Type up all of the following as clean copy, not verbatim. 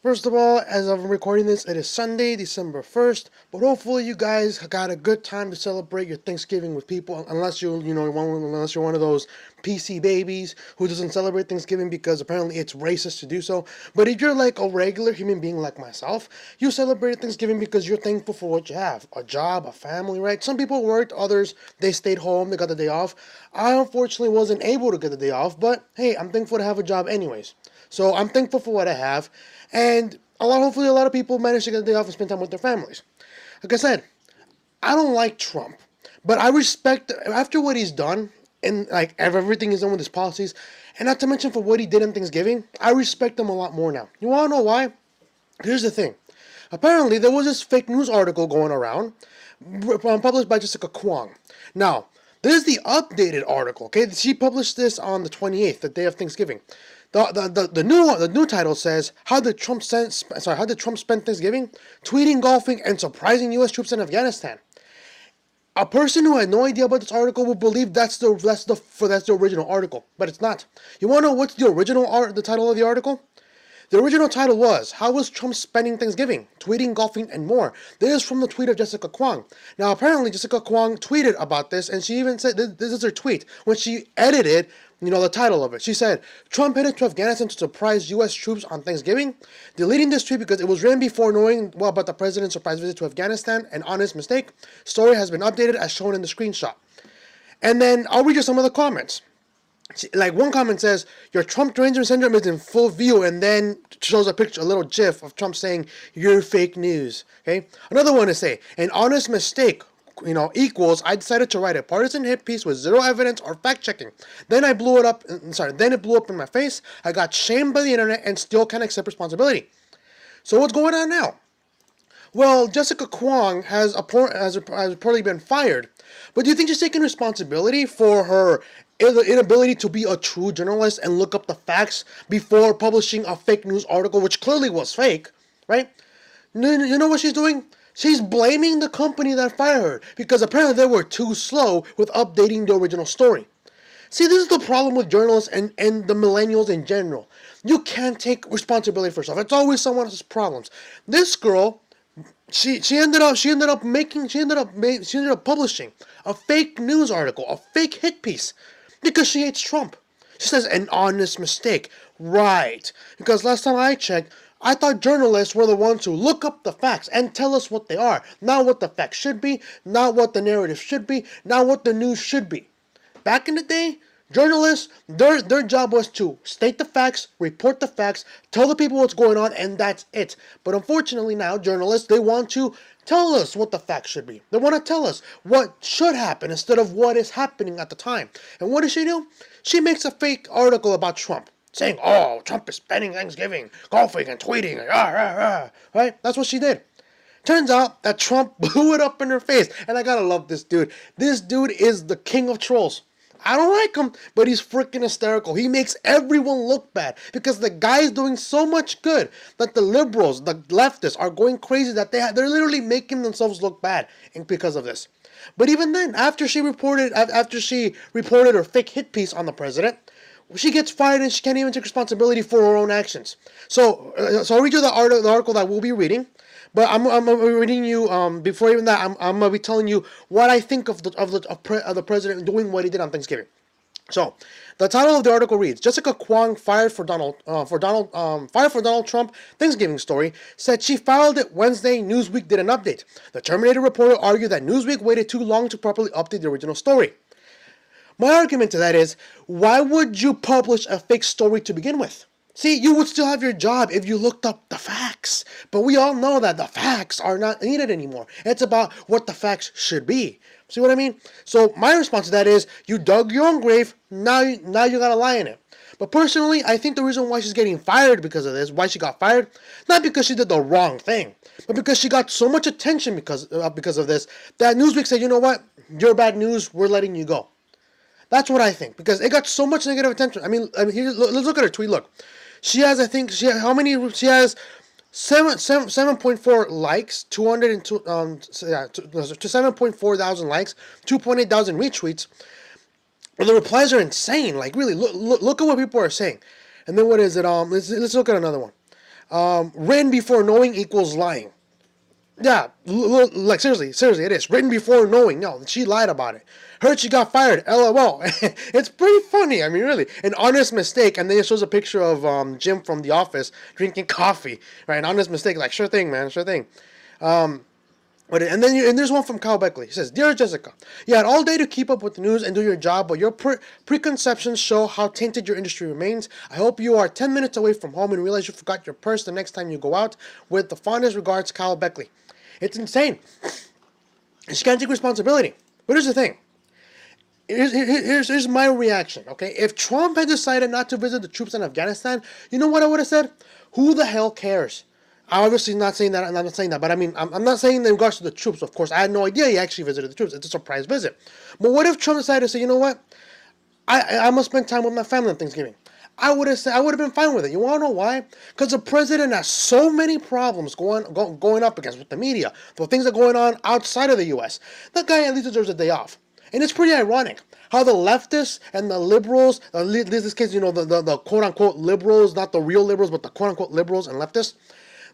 First of all, as I'm recording this, it is Sunday, December 1st, but hopefully you guys got a good time to celebrate your Thanksgiving with people, unless unless you're one of those PC babies who doesn't celebrate Thanksgiving because apparently it's racist to do so. But if you're like a regular human being like myself, you celebrate Thanksgiving because you're thankful for what you have, a job, a family, right? Some people worked, others, they stayed home, they got the day off. I unfortunately wasn't able to get the day off, but hey, I'm thankful to have a job anyways. So I'm thankful for what I have, and hopefully a lot of people manage to get the day off and spend time with their families. Like I said, I don't like Trump, but I respect after what he's done and like everything he's done with his policies, and not to mention for what he did on Thanksgiving. I respect him a lot more now. You want to know why? Here's the thing. Apparently, there was this fake news article going around, published by Jessica Kwong. Now, this is the updated article. Okay, she published this on the 28th, the day of Thanksgiving. The new title says how did Trump spend Thanksgiving? Tweeting, golfing, and surprising U.S. troops in Afghanistan. A person who had no idea about this article would believe that's the original article, but it's not. You want to know what's the title of the article? The original title was, How Was Trump Spending Thanksgiving? Tweeting, golfing, and more. This is from the tweet of Jessica Kwong. Now, apparently, Jessica Kwong tweeted about this, and she even said, this is her tweet, when she edited, the title of it. She said, Trump headed to Afghanistan to surprise U.S. troops on Thanksgiving. Deleting this tweet because it was written before knowing about the president's surprise visit to Afghanistan, an honest mistake. Story has been updated as shown in the screenshot. And then, I'll read you some of the comments. Like one comment says, your Trump derangement syndrome is in full view, and then shows a picture, a little gif of Trump saying, you're fake news. Okay. Another one is say, an honest mistake, equals, I decided to write a partisan hit piece with zero evidence or fact checking. Then it blew up in my face. I got shamed by the internet and still can't accept responsibility. So what's going on now? Well, Jessica Kwong has reportedly been fired. But do you think she's taking responsibility for her inability to be a true journalist and look up the facts before publishing a fake news article, which clearly was fake, right? You know what she's doing? She's blaming the company that fired her because apparently they were too slow with updating the original story. See, this is the problem with journalists and the millennials in general. You can't take responsibility for yourself. It's always someone else's problems. This girl, she ended up publishing a fake news article, a fake hit piece, because she hates Trump. She says an honest mistake. Right. Because last time I checked, I thought journalists were the ones who look up the facts and tell us what they are. Not what the facts should be, not what the narrative should be, not what the news should be. Back in the day, journalists, their job was to state the facts, report the facts, tell the people what's going on, and that's it. But unfortunately now, journalists, they want to tell us what the facts should be. They want to tell us what should happen instead of what is happening at the time. And what does she do? She makes a fake article about Trump, saying, oh, Trump is spending Thanksgiving, golfing and tweeting, right? That's what she did. Turns out that Trump blew it up in her face. And I gotta love this dude. This dude is the king of trolls. I don't like him, but he's freaking hysterical. He makes everyone look bad because the guy is doing so much good that the liberals, the leftists, are going crazy that they're literally making themselves look bad because of this. But even then, after she reported her fake hit piece on the president, she gets fired and she can't even take responsibility for her own actions. So I'll read you the article that we'll be reading. But I'm reading you before even that. I'm gonna be telling you what I think of the president doing what he did on Thanksgiving. So, the title of the article reads: Jessica Kwong fired for Donald Trump Thanksgiving story. Said she filed it Wednesday. Newsweek did an update. The Terminator reporter argued that Newsweek waited too long to properly update the original story. My argument to that is, why would you publish a fake story to begin with? See, you would still have your job if you looked up the facts. But we all know that the facts are not needed anymore. It's about what the facts should be. See what I mean? So my response to that is, you dug your own grave, now you gotta lie in it. But personally, I think the reason why she's getting fired because of this, why she got fired, not because she did the wrong thing, but because she got so much attention because of this, that Newsweek said, you know what, you're bad news, we're letting you go. That's what I think, because it got so much negative attention. I mean, let's look at her tweet. Look, she has 7.4 likes, 7.4 thousand likes, 2.8 thousand retweets. And the replies are insane. Like, really, look at what people are saying. And then what is it? Let's look at another one. Written before knowing equals lying. Yeah, like seriously, it is written before knowing. No, she lied about it. Heard she got fired. LOL. It's pretty funny. I mean, really, an honest mistake. And then it shows a picture of Jim from The Office drinking coffee. Right, an honest mistake. Like, sure thing, man, sure thing. And there's one from Kyle Beckley. He says, "Dear Jessica, you had all day to keep up with the news and do your job, but your preconceptions show how tainted your industry remains. I hope you are 10 minutes away from home and realize you forgot your purse the next time you go out. With the fondest regards, Kyle Beckley." It's insane. And she can't take responsibility. But here's the thing. Here's my reaction, okay? If Trump had decided not to visit the troops in Afghanistan, you know what I would have said? Who the hell cares? I'm obviously not saying that. I'm not saying that, but I mean, I'm not saying in regards to the troops. Of course, I had no idea he actually visited the troops. It's a surprise visit. But what if Trump decided to say, you know what? I must spend time with my family on Thanksgiving. I would have been fine with it. You want to know why? Because the president has so many problems going up against with the media, the things that are going on outside of the U.S. That guy at least deserves a day off. And it's pretty ironic how the leftists and the liberals, this case, the quote-unquote liberals, not the real liberals, but the quote-unquote liberals and leftists,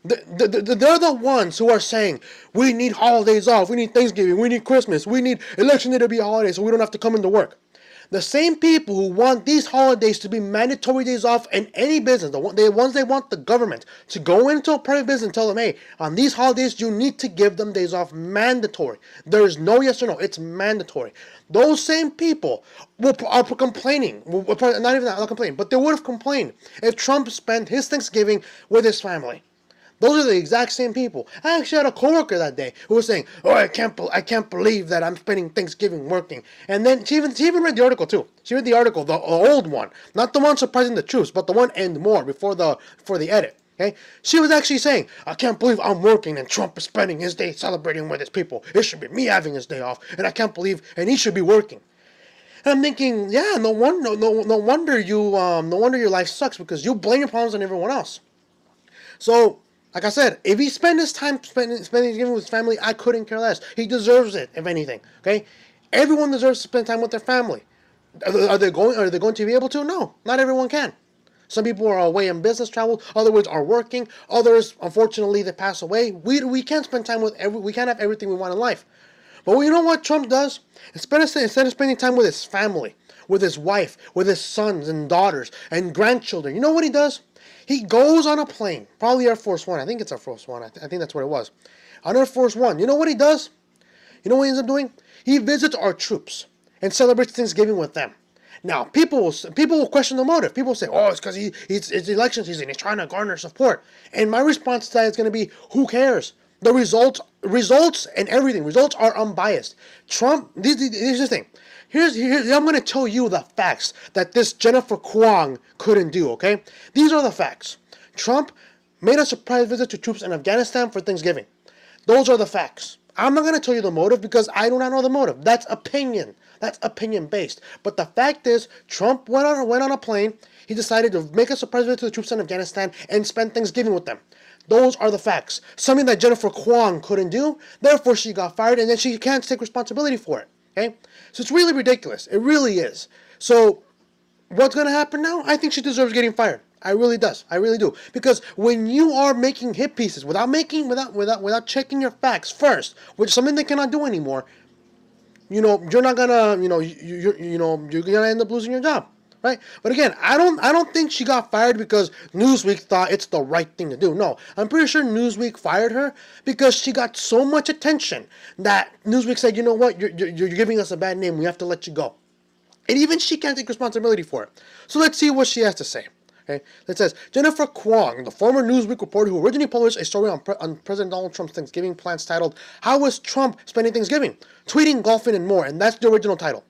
they're the ones who are saying, we need holidays off, we need Thanksgiving, we need Christmas, we need election day to be a holiday so we don't have to come into work. The same people who want these holidays to be mandatory days off in any business, the ones they want the government to go into a private business and tell them, hey, on these holidays, you need to give them days off mandatory. There is no yes or no. It's mandatory. Those same people are complaining. Not complaining, but they would have complained if Trump spent his Thanksgiving with his family. Those are the exact same people. I actually had a coworker that day who was saying, "Oh, I can't believe that I'm spending Thanksgiving working." And then she even read the article too. She read the article, the old one, not the one surprising the troops, but the one and more before the edit. Okay, she was actually saying, "I can't believe I'm working and Trump is spending his day celebrating with his people. It should be me having his day off, and I can't believe, and he should be working." And I'm thinking, yeah, no wonder your life sucks because you blame your problems on everyone else. So, like I said, if he spent his time spending Thanksgiving with his family, I couldn't care less. He deserves it, if anything. Okay, everyone deserves to spend time with their family. Are they going to be able to? No, not everyone can. Some people are away on business travel. Others are working. Others, unfortunately, they pass away. We can't spend time we can't have everything we want in life. But you know what Trump does? Instead of spending time with his family, with his wife, with his sons and daughters and grandchildren, you know what he does? He goes on a plane, probably Air Force One. I think it's Air Force One. I think that's what it was. On Air Force One, you know what he does? You know what he ends up doing? He visits our troops and celebrates Thanksgiving with them. Now, people will question the motive. People will say, "Oh, it's because it's election season. He's trying to garner support." And my response to that is going to be, "Who cares? The results and everything. Results are unbiased." Trump. Here's the thing. I'm going to tell you the facts that this Jennifer Kwong couldn't do, okay? These are the facts. Trump made a surprise visit to troops in Afghanistan for Thanksgiving. Those are the facts. I'm not going to tell you the motive because I do not know the motive. That's opinion. That's opinion-based. But the fact is, Trump went on a plane. He decided to make a surprise visit to the troops in Afghanistan and spend Thanksgiving with them. Those are the facts. Something that Jennifer Kwong couldn't do. Therefore, she got fired, and then she can't take responsibility for it. Okay? So it's really ridiculous. It really is. So what's going to happen now? I think she deserves getting fired. I really do. Because when you are making hit pieces without checking your facts first, which is something they cannot do anymore, you're not gonna, you're gonna end up losing your job. Right? But again, I don't think she got fired because Newsweek thought it's the right thing to do. No, I'm pretty sure Newsweek fired her because she got so much attention that Newsweek said, you know what, you're giving us a bad name. We have to let you go. And even she can't take responsibility for it. So let's see what she has to say. Okay, it says, Jennifer Kwong, the former Newsweek reporter who originally published a story on President Donald Trump's Thanksgiving plans titled, "How Was Trump Spending Thanksgiving? Tweeting, Golfing, and More," and that's the original title,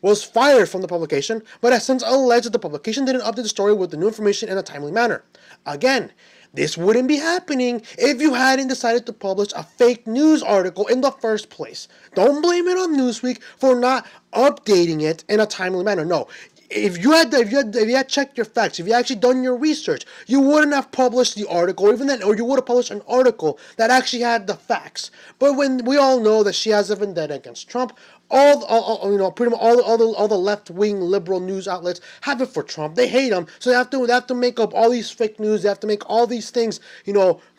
was fired from the publication, but has since alleged that the publication didn't update the story with the new information in a timely manner. Again, this wouldn't be happening if you hadn't decided to publish a fake news article in the first place. Don't blame it on Newsweek for not updating it in a timely manner. No. If you had checked your facts, if you actually done your research, you wouldn't have published the article, even then, or you would have published an article that actually had the facts. But when we all know that she has a vendetta against Trump, pretty much all the left-wing liberal news outlets have it for Trump. They hate him, so they have to make up all these fake news. They have to make all these things,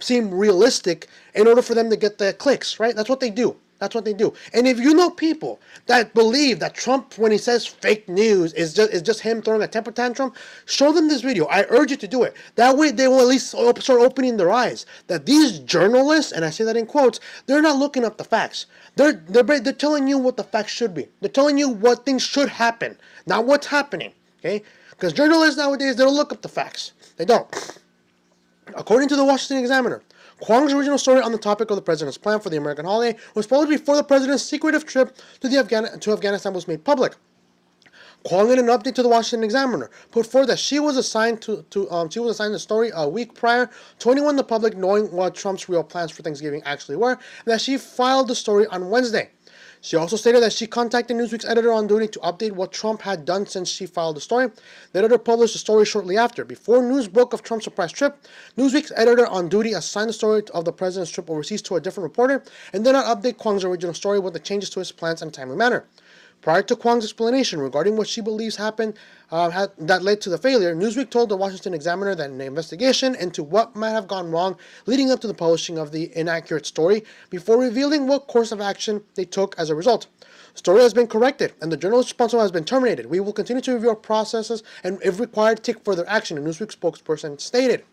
seem realistic in order for them to get the clicks, right? That's what they do. That's what they do. And if you know people that believe that Trump, when he says fake news, is just him throwing a temper tantrum, show them this video. I urge you to do it. That way they will at least start opening their eyes that these journalists, and I say that in quotes, they're not looking up the facts. They're telling you what the facts should be. They're telling you what things should happen, not what's happening. Okay? Because journalists nowadays, they don't look up the facts. They don't. According to the Washington Examiner, Kwong's original story on the topic of the president's plan for the American holiday was published before the president's secretive trip to Afghanistan was made public. Kwong, in an update to the Washington Examiner, put forth that she was assigned the story a week prior to anyone in the public knowing what Trump's real plans for Thanksgiving actually were, and that she filed the story on Wednesday. She also stated that she contacted Newsweek's editor on duty to update what Trump had done since she filed the story. The editor published the story shortly after. Before news broke of Trump's surprise trip, Newsweek's editor on duty assigned the story of the president's trip overseas to a different reporter and did not update Kwong's original story with the changes to his plans in a timely manner. Prior to Kwong's explanation regarding what she believes happened that led to the failure, Newsweek told the Washington Examiner that an investigation into what might have gone wrong leading up to the publishing of the inaccurate story before revealing what course of action they took as a result. The story has been corrected, and the journalist responsible has been terminated. We will continue to review our processes and, if required, take further action, a Newsweek spokesperson stated.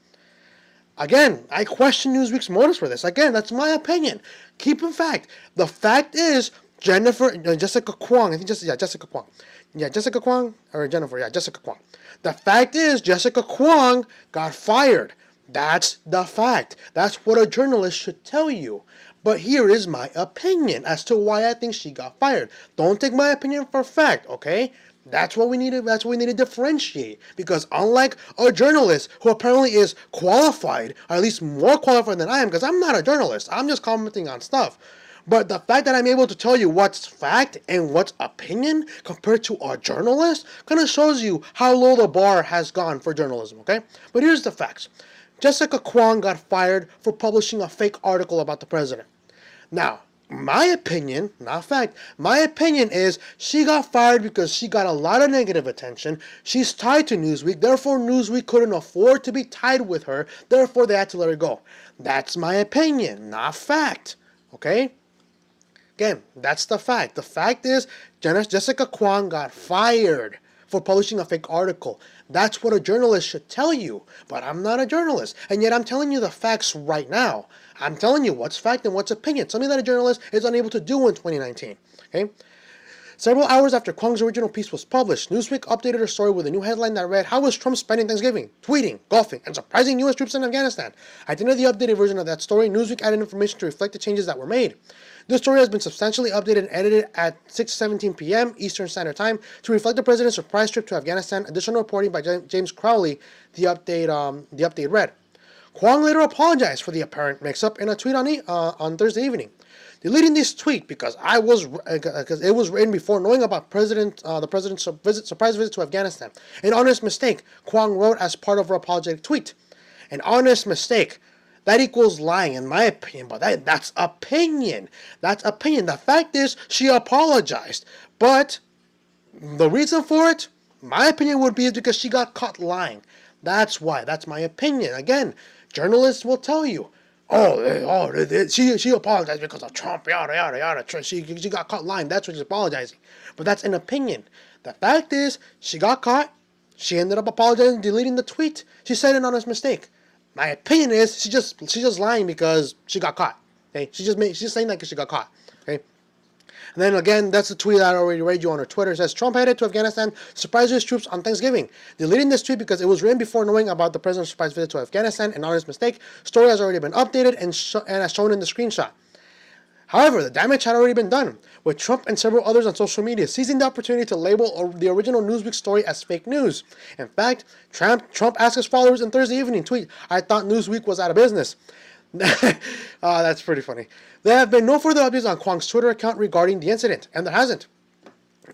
Again, I question Newsweek's motives for this. Again, that's my opinion. Keep in fact, the fact is, Jessica Kwong. Jessica Kwong. Jessica Kwong or Jennifer. Jessica Kwong. The fact is, Jessica Kwong got fired. That's the fact. That's what a journalist should tell you. But here is my opinion as to why I think she got fired. Don't take my opinion for fact, okay? That's what we need to differentiate. Because unlike a journalist who apparently is qualified, or at least more qualified than I am, because I'm not a journalist, I'm just commenting on stuff. But the fact that I'm able to tell you what's fact and what's opinion compared to a journalist kind of shows you how low the bar has gone for journalism, okay? But here's the facts. Jessica Kwong got fired for publishing a fake article about the president. Now, my opinion, not fact, my opinion is she got fired because she got a lot of negative attention. She's tied to Newsweek, therefore Newsweek couldn't afford to be tied with her, therefore they had to let her go. That's my opinion, not fact, okay? Again, that's the fact. The fact is, Jessica Kwong got fired for publishing a fake article. That's what a journalist should tell you. But I'm not a journalist. And yet I'm telling you the facts right now. I'm telling you what's fact and what's opinion. Something that a journalist is unable to do in 2019. Okay? Several hours after Kwong's original piece was published, Newsweek updated her story with a new headline that read, "How was Trump spending Thanksgiving? Tweeting, golfing, and surprising U.S. troops in Afghanistan." At the end of the updated version of that story, Newsweek added information to reflect the changes that were made. This story has been substantially updated and edited at 6:17 p.m. Eastern Standard Time to reflect the president's surprise trip to Afghanistan. Additional reporting by James Crowley, the update read. Kwong later apologized for the apparent mix-up in a tweet on Thursday evening. Deleting this tweet because it was written before knowing about the president's surprise visit to Afghanistan. An honest mistake, Kwong wrote as part of her apologetic tweet. An honest mistake. That equals lying, in my opinion, but that's opinion. That's opinion. The fact is, she apologized. But the reason for it, my opinion would be is because she got caught lying. That's why. That's my opinion. Again, journalists will tell you, she apologized because of Trump, yada, yada, yada. She got caught lying. That's why she's apologizing. But that's an opinion. The fact is, she got caught. She ended up apologizing, deleting the tweet. She said an honest mistake. My opinion is she's just lying because she got caught. Okay, she's just saying that because she got caught. Okay, and then again, that's the tweet that I already read you on her Twitter. It says Trump headed to Afghanistan, surprised his troops on Thanksgiving. Deleting this tweet because it was written before knowing about the president's surprise visit to Afghanistan. An honest mistake. Story has already been updated and as shown in the screenshot. However, the damage had already been done, with Trump and several others on social media seizing the opportunity to label the original Newsweek story as fake news. In fact, Trump asked his followers in Thursday evening tweet, "I thought Newsweek was out of business." That's pretty funny. There have been no further updates on Kwong's Twitter account regarding the incident, and there hasn't.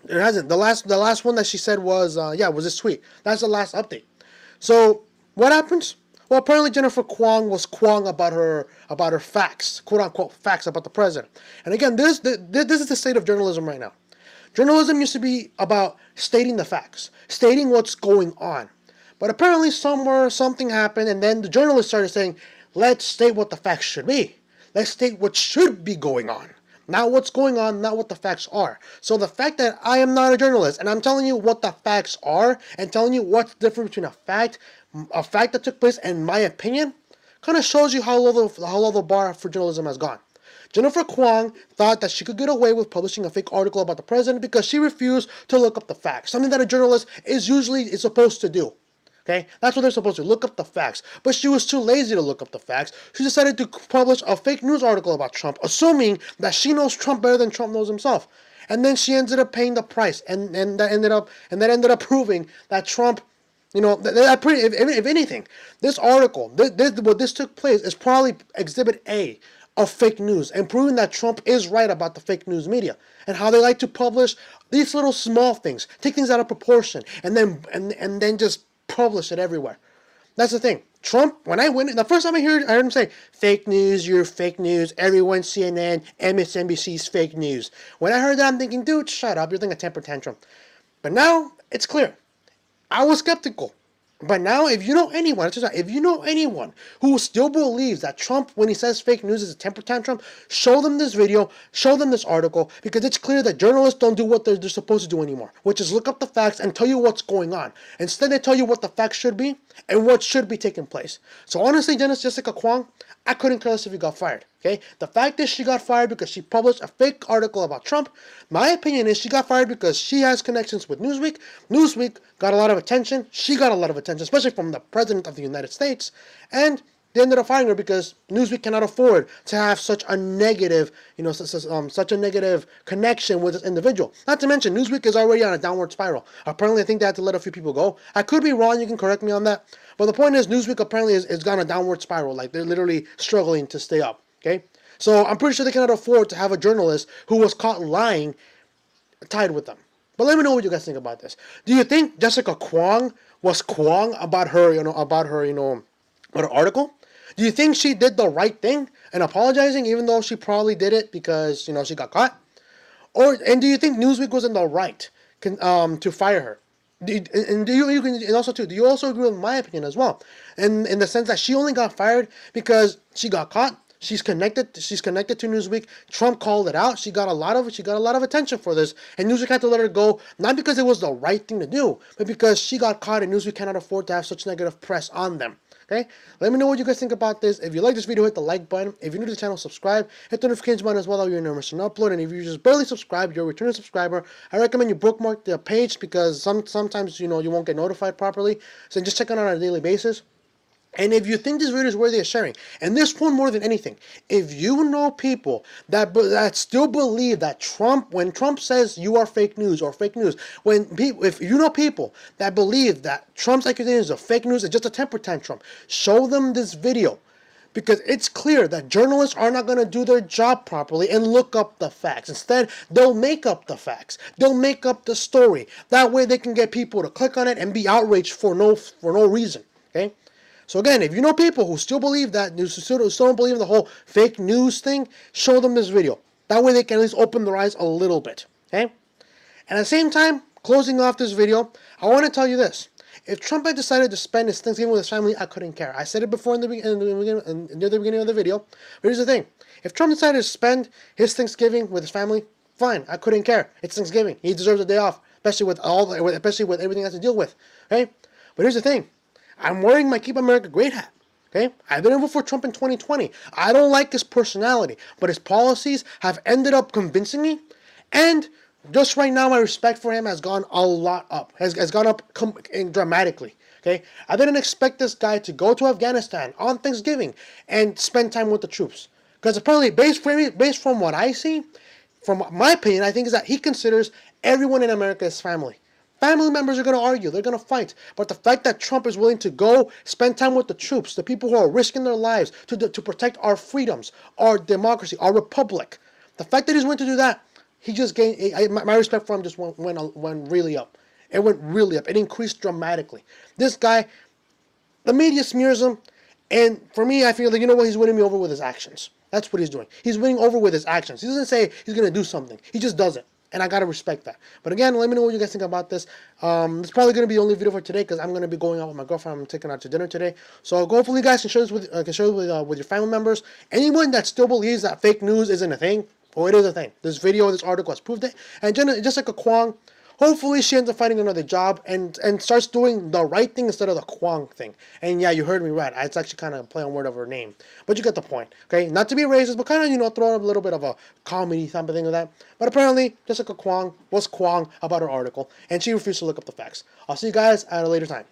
There hasn't. The last one that she said was this tweet. That's the last update. So what happens? Well, apparently Jennifer Kwong was Kwong about her facts, quote unquote facts about the president. And again, this is the state of journalism right now. Journalism used to be about stating the facts, stating what's going on. But apparently somewhere something happened, and then the journalists started saying, let's state what the facts should be. Let's state what should be going on. Not what's going on, not what the facts are. So the fact that I am not a journalist and I'm telling you what the facts are and telling you what's different between a fact that took place and my opinion, kind of shows you how low the bar for journalism has gone. Jennifer Kwong thought that she could get away with publishing a fake article about the president because she refused to look up the facts, something that a journalist is supposed to do. Okay, that's what they're supposed to look up the facts. But she was too lazy to look up the facts. She decided to publish a fake news article about Trump, assuming that she knows Trump better than Trump knows himself. And then she ended up paying the price, and that ended up proving that Trump, if anything, this article, what this took place is probably Exhibit A of fake news, and proving that Trump is right about the fake news media and how they like to publish these little small things, take things out of proportion, and then just publish it everywhere. That's the thing. Trump, when I went, the first time I heard him say, fake news, you're fake news, everyone's CNN, MSNBC's fake news. When I heard that, I'm thinking, dude, shut up, you're thinking a temper tantrum. But now, it's clear. I was skeptical. But now, if you know anyone who still believes that Trump, when he says fake news, is a temper tantrum, show them this video, show them this article, because it's clear that journalists don't do what they're supposed to do anymore, which is look up the facts and tell you what's going on. Instead, they tell you what the facts should be and what should be taking place. So honestly, Jessica Kwong, I couldn't care less if you got fired. Okay, the fact is she got fired because she published a fake article about Trump. My opinion is she got fired because she has connections with Newsweek. Newsweek got a lot of attention. She got a lot of attention, especially from the President of the United States. And they ended up firing her because Newsweek cannot afford to have such a negative, such a negative connection with this individual. Not to mention, Newsweek is already on a downward spiral. Apparently, I think they had to let a few people go. I could be wrong. You can correct me on that. But the point is, Newsweek apparently is gone a downward spiral. Like, they're literally struggling to stay up. Okay? So I'm pretty sure they cannot afford to have a journalist who was caught lying tied with them. But let me know what you guys think about this. Do you think Jessica Kwong was Kwong about her article? Do you think she did the right thing and apologizing, even though she probably did it because, she got caught? And do you think Newsweek was in the right to fire her? Do you also agree with my opinion as well? And in the sense that she only got fired because she got caught. She's connected to Newsweek. Trump called it out. She got a lot of attention for this, and Newsweek had to let her go, not because it was the right thing to do, but because she got caught and Newsweek cannot afford to have such negative press on them. Okay? Let me know what you guys think about this. If you like this video, hit the like button. If you're new to the channel, subscribe. Hit the notification button as well that you're never miss an upload. And if you just barely subscribe, you're a returning subscriber. I recommend you bookmark the page because sometimes you won't get notified properly. So just check it out on a daily basis. And if you think this video is worthy of sharing, and this one more than anything, if you know people that still believe that when Trump says you are fake news or fake news, if you know people that believe that Trump's accusations of fake news is just a temper tantrum, show them this video. Because it's clear that journalists are not going to do their job properly and look up the facts. Instead, they'll make up the facts. They'll make up the story. That way they can get people to click on it and be outraged for no reason. Okay? So again, if you know people who still believe that, who still don't believe in the whole fake news thing, show them this video. That way they can at least open their eyes a little bit. Okay? And at the same time, closing off this video, I want to tell you this. If Trump had decided to spend his Thanksgiving with his family, I couldn't care. I said it before near the beginning of the video. But here's the thing. If Trump decided to spend his Thanksgiving with his family, fine. I couldn't care. It's Thanksgiving. He deserves a day off, especially with everything he has to deal with. Okay? But here's the thing. I'm wearing my Keep America Great hat. Okay? I didn't vote for Trump in 2020. I don't like his personality, but his policies have ended up convincing me. And just right now, my respect for him has gone a lot up. Has gone up dramatically. Okay? I didn't expect this guy to go to Afghanistan on Thanksgiving and spend time with the troops. Because apparently, based from what I see, from my opinion, I think is that he considers everyone in America as family. Family members are going to argue. They're going to fight. But the fact that Trump is willing to go spend time with the troops, the people who are risking their lives to protect our freedoms, our democracy, our republic, the fact that he's willing to do that, he just gained, my respect for him just went really up. It went really up. It increased dramatically. This guy, the media smears him, and for me, I feel like, you know what, he's winning me over with his actions. That's what he's doing. He's winning over with his actions. He doesn't say he's going to do something. He just does it. and I gotta respect that. But again, let me know what you guys think about this. It's probably gonna be the only video for today because I'm gonna be going out with my girlfriend. I'm taking her out to dinner today, so hopefully you guys can share this with your family members. Anyone that still believes that fake news isn't a thing, well, it is a thing. This video, this article has proved it. And just like a Kwong, hopefully she ends up finding another job and starts doing the right thing instead of the Kwong thing. And yeah, you heard me right. It's actually kind of a play on word of her name. But you get the point, okay? Not to be racist, but kind of, throw a little bit of a comedy type of thing of that. But apparently, Jessica Kwong was Kwong about her article, and she refused to look up the facts. I'll see you guys at a later time.